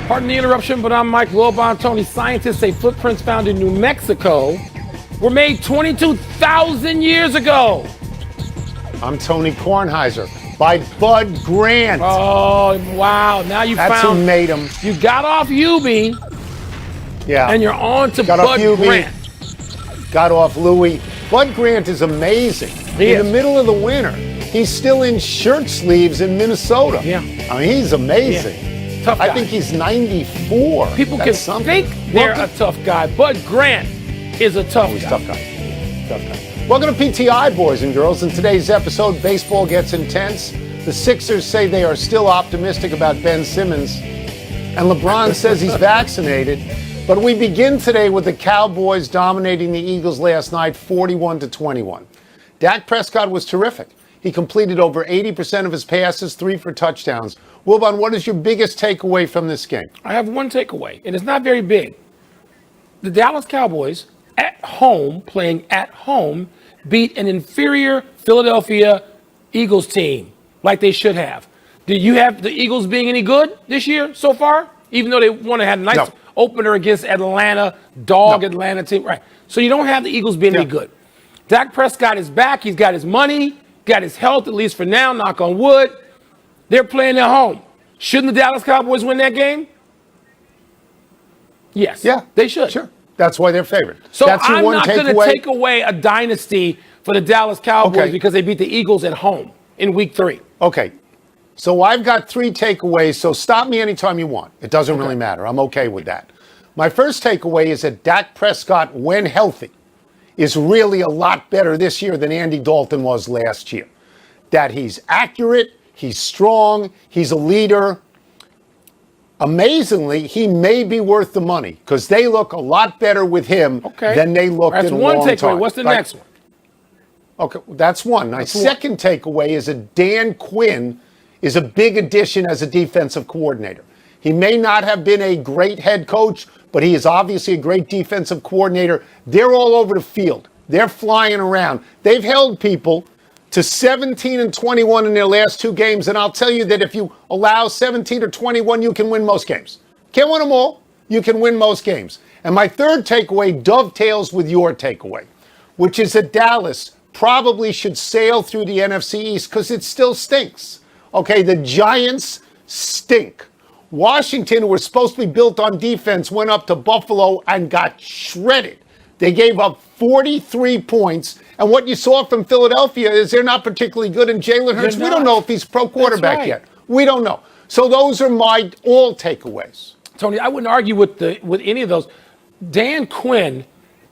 Pardon the interruption, but I'm Mike Wilbon. Tony, scientists say footprints found in New Mexico were made 22,000 years ago. I'm Tony Kornheiser. By Bud Grant. Oh, wow. Now you That's found. who made him. You got off Yubi. Yeah. And you're on to got Bud off Grant. Got off Louis. Bud Grant is amazing. In the middle of the winter, he's still in shirt sleeves in Minnesota. Yeah. I mean, he's amazing. Yeah. Tough guy. I think he's 94. People can think they're a tough guy. Bud Grant is a tough guy. Tough guy. Tough guy. Welcome to PTI, boys and girls. In today's episode, baseball gets intense. The Sixers say they are still optimistic about Ben Simmons. And LeBron says he's vaccinated. But we begin today with the Cowboys dominating the Eagles last night, 41-21. Dak Prescott was terrific. He completed over 80% of his passes, 3 for touchdowns. Wilbon, what is your biggest takeaway from this game? I have one takeaway, and it's not very big. The Dallas Cowboys, at home, playing at home, beat an inferior Philadelphia Eagles team like they should have. Do you have the Eagles being any good this year so far? Even though they want to have a nice opener against Atlanta, Atlanta team. Right. So you don't have the Eagles being any good. Dak Prescott is back. He's got his money, got his health, at least for now, knock on wood. They're playing at home. Shouldn't the Dallas Cowboys win that game? Yes. Yeah. They should. Sure. That's why they're favored. So That's your I'm one not going to takeaway? take away a dynasty for the Dallas Cowboys because they beat the Eagles at home in week 3. Okay. So I've got 3 takeaways, so stop me anytime you want. It doesn't really matter. I'm okay with that. My first takeaway is that Dak Prescott, when healthy, is really a lot better this year than Andy Dalton was last year. That he's accurate, he's strong, he's a leader. Amazingly, he may be worth the money because they look a lot better with him than they looked in a long time. That's one takeaway. What's the next one? Okay, that's one. My second takeaway is that Dan Quinn is a big addition as a defensive coordinator. He may not have been a great head coach, but he is obviously a great defensive coordinator. They're all over the field. They're flying around. They've held people to 17-21 in their last 2 games, and I'll tell you that if you allow 17 or 21, you can win most games. Can't win them all. You can win most games. And my third takeaway dovetails with your takeaway, which is that Dallas probably should sail through the NFC East because it still stinks. Okay, the Giants stink. Washington, who was supposed to be built on defense, went up to Buffalo and got shredded. They gave up 43 points. And what you saw from Philadelphia is they're not particularly good. And Jalen Hurts, we don't know if he's pro quarterback yet. We don't know. So those are my all takeaways. Tony, I wouldn't argue with any of those. Dan Quinn,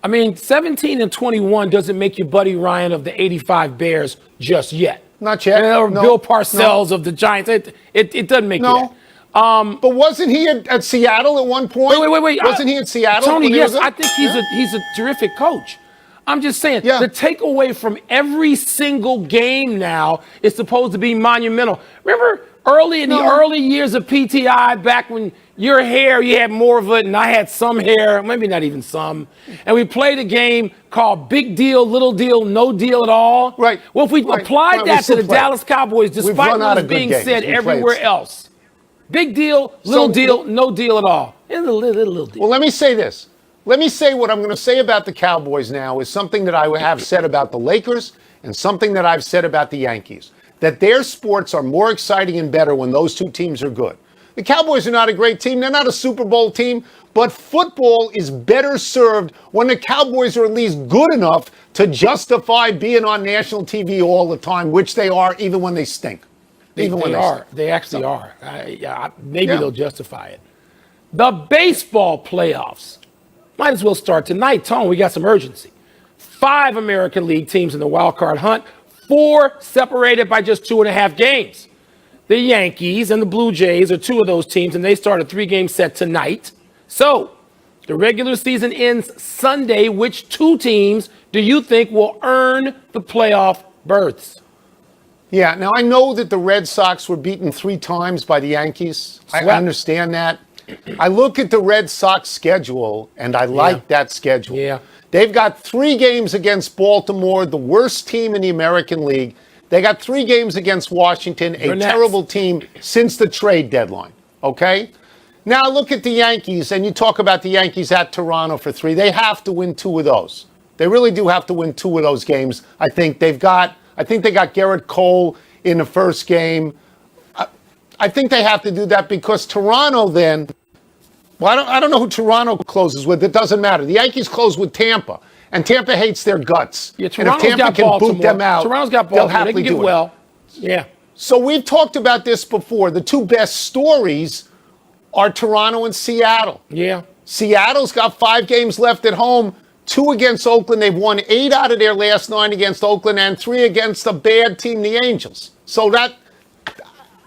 17-21 doesn't make you Buddy Ryan of the 85 Bears just yet. Not yet. Or Bill Parcells of the Giants. It doesn't make you that. But wasn't he at Seattle at one point? Wait. Wasn't he at Seattle? Tony, yes, I think he's a terrific coach. I'm just saying, the takeaway from every single game now is supposed to be monumental. Remember in the early years of PTI, back when your hair, you had more of it and I had some hair, maybe not even some, and we played a game called Big Deal, Little Deal, No Deal at All. Right. Well, if we applied that to the Dallas Cowboys, despite what was being said everywhere else, big deal, little deal, no deal at all. And a little deal. Well, let me say this. Let me say what I'm going to say about the Cowboys now is something that I have said about the Lakers and something that I've said about the Yankees. That their sports are more exciting and better when those 2 teams are good. The Cowboys are not a great team. They're not a Super Bowl team. But football is better served when the Cowboys are at least good enough to justify being on national TV all the time, which they are even when they stink. They are. They actually are. Maybe they'll justify it. The baseball playoffs might as well start tonight. Tone, we got some urgency. 5 American League teams in the wild card hunt, 4 separated by just 2.5 games. The Yankees and the Blue Jays are 2 of those teams, and they start a 3-game set tonight. So the regular season ends Sunday. Which 2 teams do you think will earn the playoff berths? Yeah, now I know that the Red Sox were beaten 3 times by the Yankees. I understand that. I look at the Red Sox schedule, and I like that schedule. Yeah. They've got 3 games against Baltimore, the worst team in the American League. They got 3 games against Washington, a terrible team since the trade deadline. Okay? Now look at the Yankees, and you talk about the Yankees at Toronto for 3. They have to win 2 of those. They really do have to win 2 of those games. I think they got Garrett Cole in the first game. I think they have to do that because Toronto then, well, I don't know who Toronto closes with. It doesn't matter. The Yankees close with Tampa, and Tampa hates their guts. Yeah, and if Toronto's Tampa got can Baltimore. boot them out, Toronto's got they'll Baltimore. They happily can get do it. well. Yeah. So we've talked about this before. The 2 best stories are Toronto and Seattle. Yeah. Seattle's got 5 games left at home, 2 against Oakland. They've won 8 out of their last 9 against Oakland and 3 against a bad team, the Angels. So that,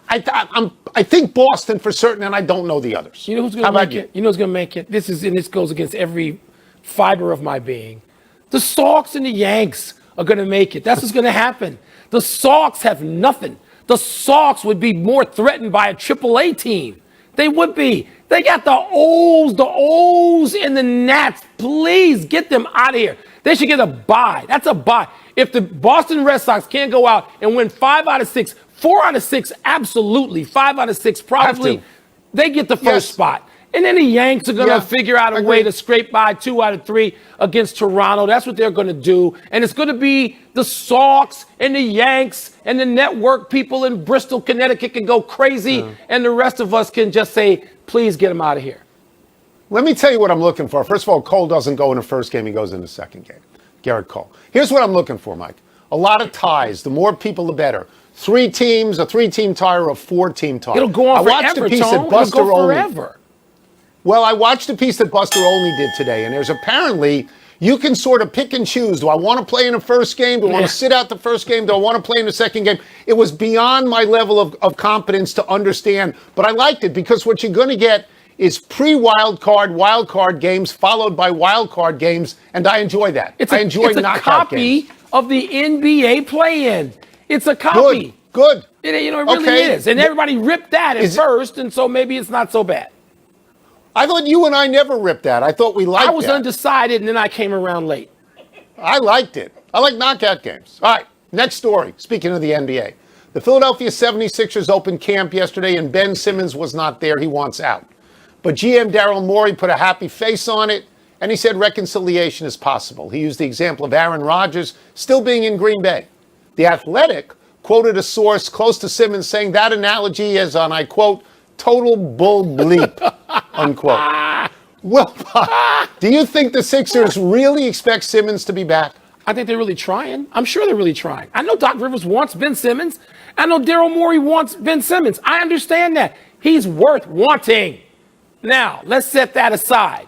I think Boston for certain, and I don't know the others. You know who's going to make it? You know who's going to make it? This goes against every fiber of my being. The Sox and the Yanks are going to make it. That's what's going to happen. The Sox have nothing. The Sox would be more threatened by a AAA team. They would be. They got the O's and the Nats. Please get them out of here. They should get a bye. That's a bye. If the Boston Red Sox can't go out and win 5 out of 6, 4 out of 6, absolutely. 5 out of 6, probably. They get the first spot. And then the Yanks are going to figure out a way to scrape by 2 out of 3 against Toronto. That's what they're going to do. And it's going to be the Sox and the Yanks and the network people in Bristol, Connecticut can go crazy. And the rest of us can just say, please get them out of here. Let me tell you what I'm looking for. First of all, Cole doesn't go in the first game. He goes in the second game. Garrett Cole. Here's what I'm looking for, Mike. A lot of ties. The more people, the better. 3 teams, a 3-team tie or a 4-team tie. It'll go on forever, I watched a piece Tom. that Buster It'll go Olney. forever. Well, I watched a piece that Buster Olney did today, and there's apparently you can sort of pick and choose. Do I want to play in the first game? Do I want to sit out the first game? Do I want to play in the second game? It was beyond my level of competence to understand, but I liked it because what you're going to get is wild card games followed by wild card games, and I enjoy that. I enjoy knockout games. It's a copy of the NBA play-in. It's a copy. Good. It really is. And everybody ripped that at first, and so maybe it's not so bad. I thought you and I never ripped that. I thought we liked that. I was undecided, and then I came around late. I liked it. I like knockout games. All right, next story. Speaking of the NBA. The Philadelphia 76ers opened camp yesterday, and Ben Simmons was not there. He wants out. But GM Daryl Morey put a happy face on it, and he said reconciliation is possible. He used the example of Aaron Rodgers still being in Green Bay. The Athletic quoted a source close to Simmons saying that analogy is, and I quote, total bull bleep, unquote. Well, do you think the Sixers really expect Simmons to be back? I think they're really trying. I'm sure they're really trying. I know Doc Rivers wants Ben Simmons. I know Daryl Morey wants Ben Simmons. I understand that. He's worth wanting. Now, let's set that aside.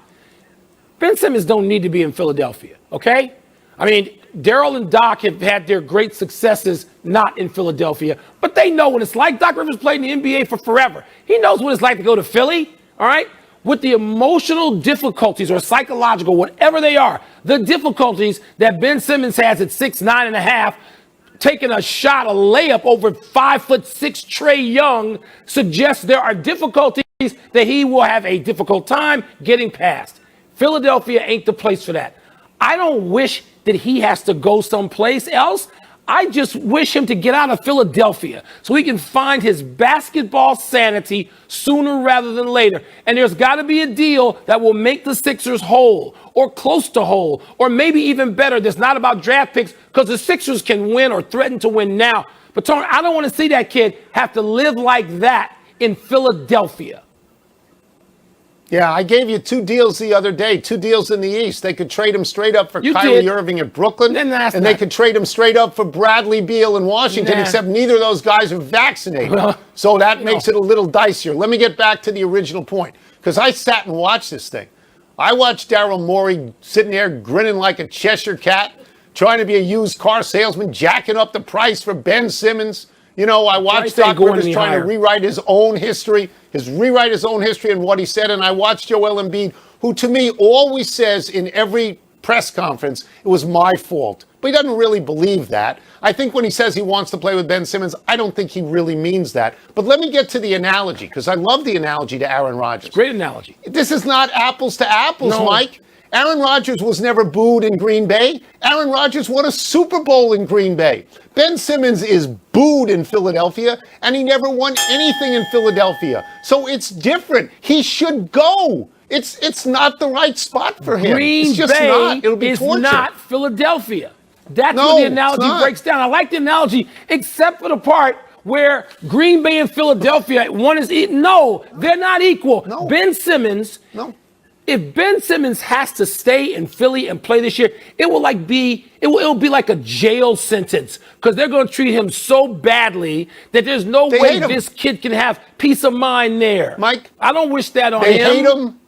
Ben Simmons don't need to be in Philadelphia, okay? I mean, Daryl and Doc have had their great successes not in Philadelphia, but they know what it's like. Doc Rivers played in the NBA for forever. He knows what it's like to go to Philly, all right? With the emotional difficulties or psychological, whatever they are, the difficulties that Ben Simmons has at 6'9.5", taking a shot, a layup over 5'6" Trae Young suggests there are difficulties that he will have a difficult time getting past. Philadelphia ain't the place for that. I don't wish that he has to go someplace else. I just wish him to get out of Philadelphia so he can find his basketball sanity sooner rather than later. And there's got to be a deal that will make the Sixers whole or close to whole or maybe even better. That's not about draft picks because the Sixers can win or threaten to win now. But Tony, I don't want to see that kid have to live like that in Philadelphia. Yeah, I gave you 2 deals the other day, 2 deals in the East. They could trade him straight up for Kyrie Irving at Brooklyn, and they could trade him straight up for Bradley Beal in Washington, except neither of those guys are vaccinated. So that makes it a little dicier. Let me get back to the original point, because I sat and watched this thing. I watched Daryl Morey sitting there grinning like a Cheshire cat, trying to be a used car salesman, jacking up the price for Ben Simmons. You know, I watched Doc Rivers trying to rewrite his own history, and what he said. And I watched Joel Embiid, who to me always says in every press conference, it was my fault. But he doesn't really believe that. I think when he says he wants to play with Ben Simmons, I don't think he really means that. But let me get to the analogy, because I love the analogy to Aaron Rodgers. Great analogy. This is not apples to apples, Mike. Aaron Rodgers was never booed in Green Bay. Aaron Rodgers won a Super Bowl in Green Bay. Ben Simmons is booed in Philadelphia, and he never won anything in Philadelphia. So it's different. He should go. It's not the right spot for him. Green it's just Bay not. It'll be is torture. not Philadelphia. That's No, where the analogy breaks down. I like the analogy, except for the part where Green Bay and Philadelphia, one is no, they're not equal. No. Ben Simmons. No. If Ben Simmons has to stay in Philly and play this year, it will be like a jail sentence because they're going to treat him so badly that there's no way this kid can have peace of mind there. Mike, I don't wish that on him. They hate him.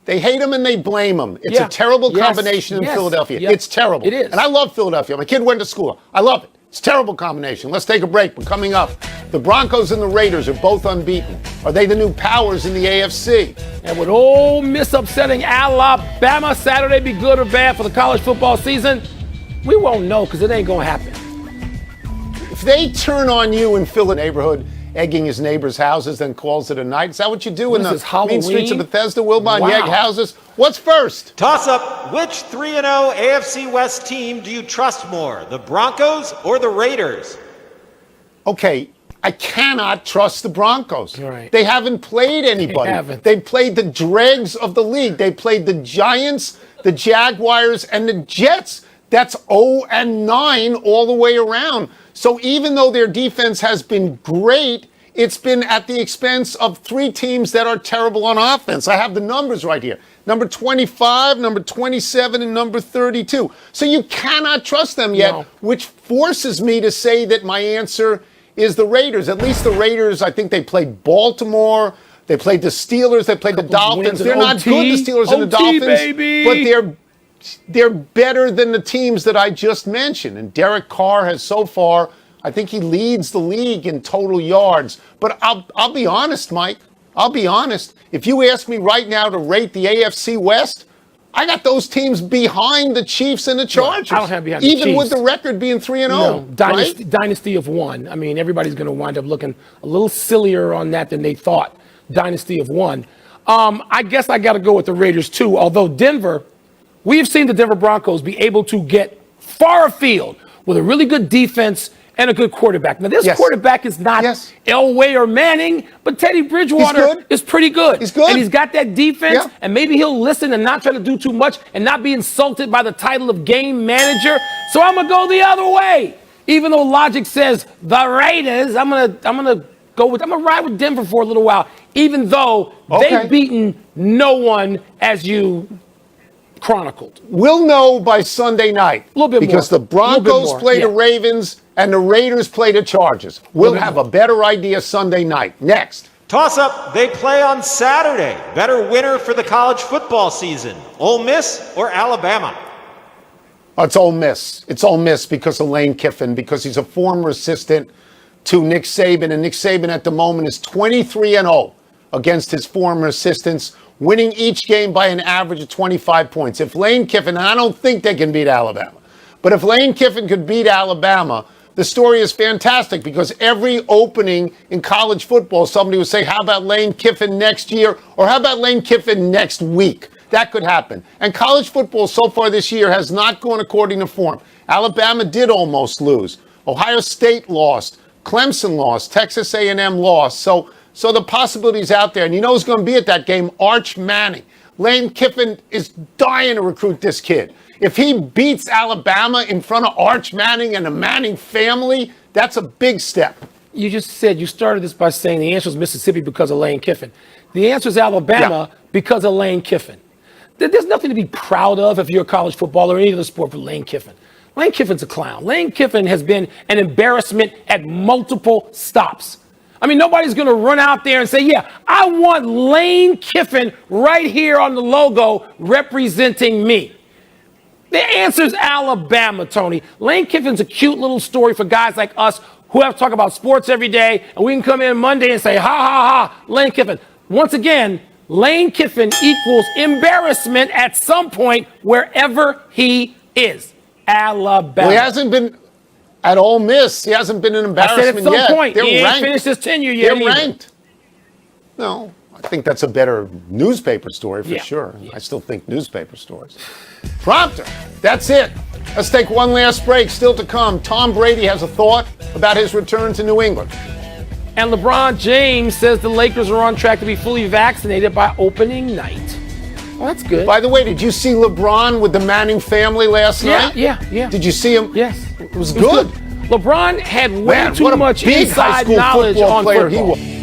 They hate him and they blame him. It's a terrible combination in Philadelphia. It's terrible. It is. And I love Philadelphia. My kid went to school. I love it. It's a terrible combination. Let's take a break. But coming up, the Broncos and the Raiders are both unbeaten. Are they the new powers in the AFC? And would Ole Miss upsetting Alabama Saturday be good or bad for the college football season? We won't know because it ain't going to happen. If they turn on you in Philly neighborhood, egging his neighbors' houses, then calls it a night, is that what you do in the mean streets of Bethesda, Wilbon? You egg houses? What's first? Toss up. Which 3-0 AFC West team do you trust more, the Broncos or the Raiders? Okay, I cannot trust the Broncos. Right. They haven't played anybody. They've played the dregs of the league. They played the Giants, the Jaguars, and the Jets. That's 0-9 all the way around. So even though their defense has been great, it's been at the expense of three teams that are terrible on offense. I have the numbers right here. Number 25, number 27, and number 32. So you cannot trust them yet, which forces me to say that my answer is the Raiders. At least the Raiders, I think they played Baltimore. They played the Steelers. They played the Dolphins. They're not good, the Steelers and the Dolphins. Baby. But they're better than the teams that I just mentioned. And Derek Carr has so far, I think he leads the league in total yards. But I'll be honest, Mike. I'll be honest. If you ask me right now to rate the AFC West, I got those teams behind the Chiefs and the Chargers. I don't have behind the Chiefs. Even with the record being 3-0. Dynasty of one. I mean, everybody's going to wind up looking a little sillier on that than they thought. Dynasty of one. I guess I got to go with the Raiders, too. Although Denver, we have seen the Denver Broncos be able to get far afield with a really good defense and a good quarterback. Now, this quarterback is not Elway or Manning, but Teddy Bridgewater is pretty good. He's good. And he's got that defense, and maybe he'll listen and not try to do too much and not be insulted by the title of game manager. So I'm going to go the other way. Even though logic says the Raiders, I'm gonna ride with Denver for a little while, even though they've beaten no one as you chronicled. We'll know by Sunday night. A little bit because more. The Broncos play the Ravens and the Raiders play the Chargers. We'll have a better idea Sunday night. Next. Toss up. They play on Saturday. Better winner for the college football season, Ole Miss or Alabama? It's Ole Miss. It's Ole Miss because of Lane Kiffin, because he's a former assistant to Nick Saban, and Nick Saban at the moment is 23-0 against his former assistants, winning each game by an average of 25 points. If Lane Kiffin, and I don't think they can beat Alabama, but if Lane Kiffin could beat Alabama, the story is fantastic because every opening in college football, somebody would say, how about Lane Kiffin next year? Or how about Lane Kiffin next week? That could happen. And college football so far this year has not gone according to form. Alabama did almost lose. Ohio State lost. Clemson lost. Texas A&M lost. So the possibility's out there. And you know who's going to be at that game? Arch Manning. Lane Kiffin is dying to recruit this kid. If he beats Alabama in front of Arch Manning and the Manning family, that's a big step. You just said, you started this by saying the answer is Mississippi because of Lane Kiffin. The answer is Alabama because of Lane Kiffin. There's nothing to be proud of if you're a college footballer or any other sport for Lane Kiffin. Lane Kiffin's a clown. Lane Kiffin has been an embarrassment at multiple stops. I mean, nobody's going to run out there and say, yeah, I want Lane Kiffin right here on the logo representing me. The answer is Alabama, Tony. Lane Kiffin's a cute little story for guys like us who have to talk about sports every day, and we can come in Monday and say, ha, ha, ha, Lane Kiffin. Once again, Lane Kiffin equals embarrassment at some point wherever he is. Alabama. Well, he hasn't been at Ole Miss. He hasn't been an embarrassment yet. I said at some point. They're he ranked. ain't finished his tenure yet. They're ranked. No, I think that's a better newspaper story for Yeah. sure. I still think newspaper stories. Prompter, that's it. Let's take one last break. Still to come, Tom Brady has a thought about his return to New England. And LeBron James says the Lakers are on track to be fully vaccinated by opening night. Well, that's good. By the way, did you see LeBron with the Manning family last night? Yeah. Did you see him? Yes. It was good. LeBron had way Man, too what a much big high inside school knowledge football on player football. he was.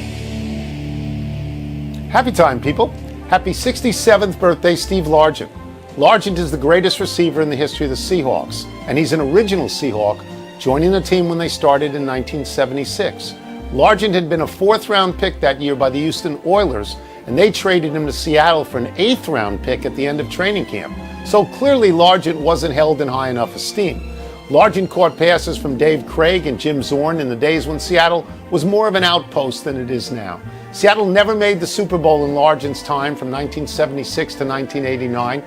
Happy time, people. Happy 67th birthday, Steve Largent. Largent is the greatest receiver in the history of the Seahawks, and he's an original Seahawk, joining the team when they started in 1976. Largent had been a fourth-round pick that year by the Houston Oilers, and they traded him to Seattle for an eighth-round pick at the end of training camp. So clearly Largent wasn't held in high enough esteem. Largent caught passes from Dave Craig and Jim Zorn in the days when Seattle was more of an outpost than it is now. Seattle never made the Super Bowl in Largent's time from 1976 to 1989.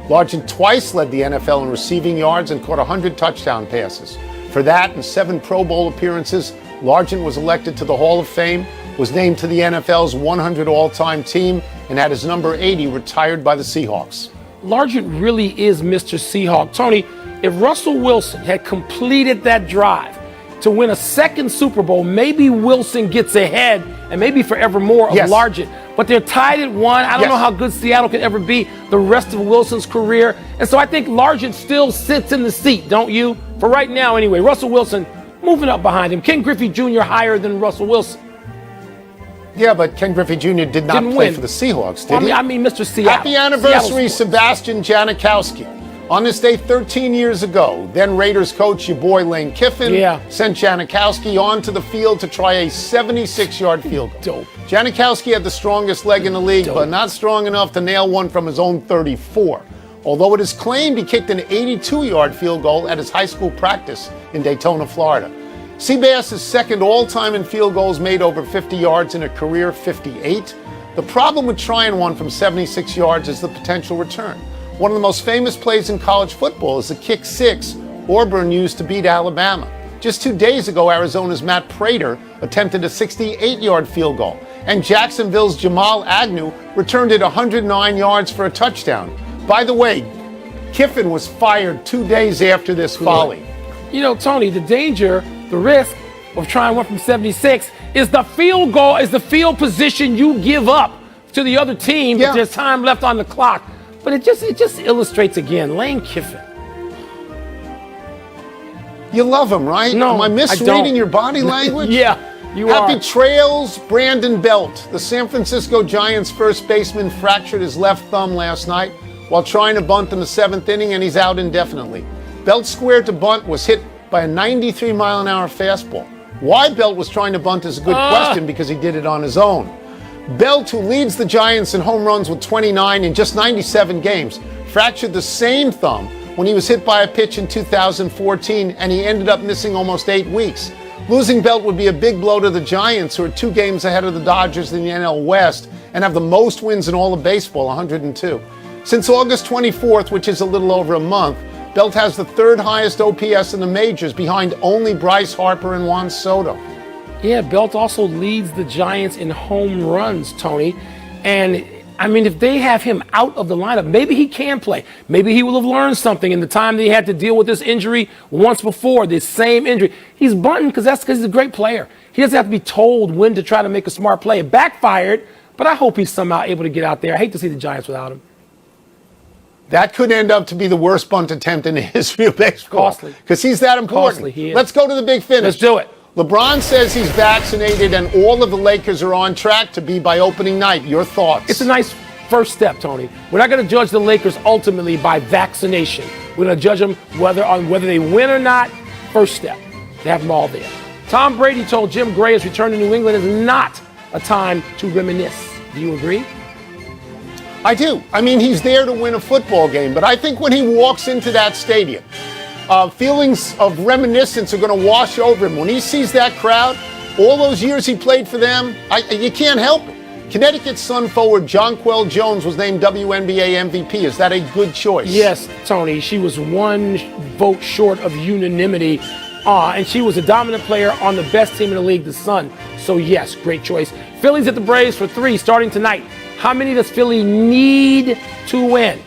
Largent twice led the NFL in receiving yards and caught 100 touchdown passes. For that and 7 Pro Bowl appearances, Largent was elected to the Hall of Fame, was named to the NFL's 100 all-time team, and had his number 80 retired by the Seahawks. Largent really is Mr. Seahawk. Tony, if Russell Wilson had completed that drive to win a second Super Bowl, maybe Wilson gets ahead and maybe forevermore of Largent. But they're tied at 1. I don't know how good Seattle could ever be the rest of Wilson's career. And so I think Largent still sits in the seat, don't you? For right now, anyway. Russell Wilson moving up behind him. Ken Griffey Jr. higher than Russell Wilson. Yeah, but Ken Griffey Jr. did not Didn't play win. for the Seahawks, did he? I mean, Mr. Seattle. Happy anniversary, Seattle Sebastian Janikowski. On this day 13 years ago, then Raiders coach, your boy Lane Kiffin, sent Janikowski onto the field to try a 76-yard field goal. Dope. Janikowski had the strongest leg in the league, but not strong enough to nail one from his own 34. Although it is claimed he kicked an 82-yard field goal at his high school practice in Daytona, Florida. Seabass is second all-time in field goals made over 50 yards in a career 58. The problem with trying one from 76 yards is the potential return. One of the most famous plays in college football is the kick six Auburn used to beat Alabama. Just 2 days ago, Arizona's Matt Prater attempted a 68-yard field goal, and Jacksonville's Jamal Agnew returned it 109 yards for a touchdown. By the way, Kiffin was fired 2 days after this folly. You know, Tony, the danger, the risk of trying one from 76 is the field goal, is the field position you give up to the other team if there's time left on the clock. But it just illustrates again, Lane Kiffin. You love him, right? No, am I misreading don't. your body language? Yeah, you Happy are. trails, Brandon Belt. The San Francisco Giants first baseman fractured his left thumb last night while trying to bunt in the 7th inning, and he's out indefinitely. Belt's square to bunt was hit by a 93-mile-an-hour fastball. Why Belt was trying to bunt is a good question, because he did it on his own. Belt, who leads the Giants in home runs with 29 in just 97 games, fractured the same thumb when he was hit by a pitch in 2014, and he ended up missing almost 8 weeks. Losing Belt would be a big blow to the Giants, who are 2 games ahead of the Dodgers in the NL West and have the most wins in all of baseball, 102. Since August 24th, which is a little over a month, Belt has the 3rd highest OPS in the majors, behind only Bryce Harper and Juan Soto. Yeah, Belt also leads the Giants in home runs, Tony. And, I mean, if they have him out of the lineup, maybe he can play. Maybe he will have learned something in the time that he had to deal with this injury once before, this same injury. He's bunting because he's a great player. He doesn't have to be told when to try to make a smart play. It backfired, but I hope he's somehow able to get out there. I hate to see the Giants without him. That could end up to be the worst bunt attempt in the history of baseball. Costly. Because he's that important. Costly, he is. Let's go to the big finish. Let's do it. LeBron says he's vaccinated and all of the Lakers are on track to be by opening night. Your thoughts? It's a nice first step, Tony. We're not going to judge the Lakers ultimately by vaccination. We're going to judge them whether they win or not. First step. They have them all there. Tom Brady told Jim Gray his return to New England is not a time to reminisce. Do you agree? I do. I mean, he's there to win a football game, but I think when he walks into that stadium, feelings of reminiscence are going to wash over him. When he sees that crowd, all those years he played for them, you can't help it. Connecticut's Sun forward Jonquel Jones was named WNBA MVP. Is that a good choice? Yes, Tony. She was 1 vote short of unanimity, and she was a dominant player on the best team in the league, the Sun. So, yes, great choice. Phillies at the Braves for 3 starting tonight. How many does Philly need to win?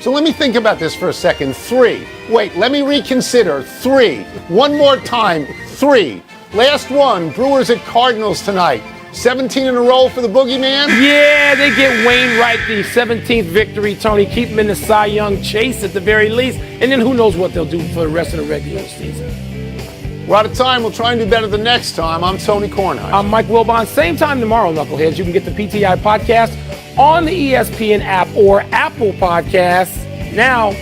So let me think about this for a second. 3. Wait, let me reconsider. 3. One more time. 3. Last one, Brewers at Cardinals tonight. 17 in a row for the boogeyman? Yeah, they get Wainwright the 17th victory, Tony. Keep him in the Cy Young chase at the very least. And then who knows what they'll do for the rest of the regular season. We're out of time. We'll try and do better the next time. I'm Tony Kornheiser. I'm Mike Wilbon. Same time tomorrow, Knuckleheads. You can get the PTI podcast on the ESPN app or Apple Podcasts. Now,